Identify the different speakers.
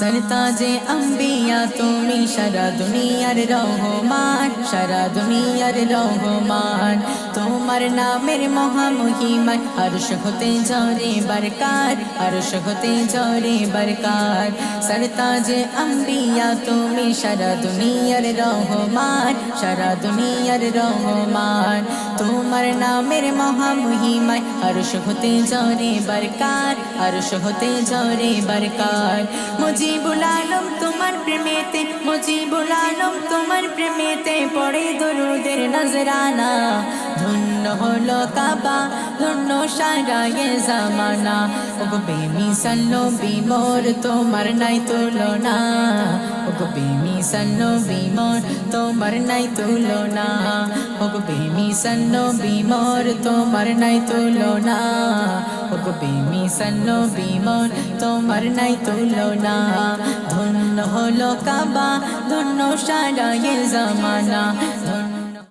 Speaker 1: सरताजे अंबिया तुमी सारा दुनियार रहमान, सारा दुनियार रहमान। তোমার নামের মহামহিমায় আরশ হতে ঝরে বরকাত, আরশ হতে ঝরে বরকাত। সরতাজে আম্বিয়া তুমি সারা দুনিয়ার রহমান, সারা দুনিয়ার রহমান। তোমার নামের মহামহিমায় আরশ হতে ঝরে বরকাত, আরশ হতে ঝরে বরকাত। মুজিবুল আলম তোমার প্রেমেতে, মুজিবুল আলম তোমার প্রেমেতে পড়ে দরুদের নজরানা। ধন্য হলো কাবা, ধন্য সারা এ জামানা। ওগো বেমিসাল নবী মোর তোমার নাই তুলনা, ওগো বেমিসাল নবী মোর তোমার নাই তুলনা, ওগো বেমিসাল নবী মোর তোমার নাই তুলনা, ওগো বেমিসাল নবী মোর তোমার নাই তুলনা। ধন্য হলো কাবা, ধন্য সারা এ জামানা।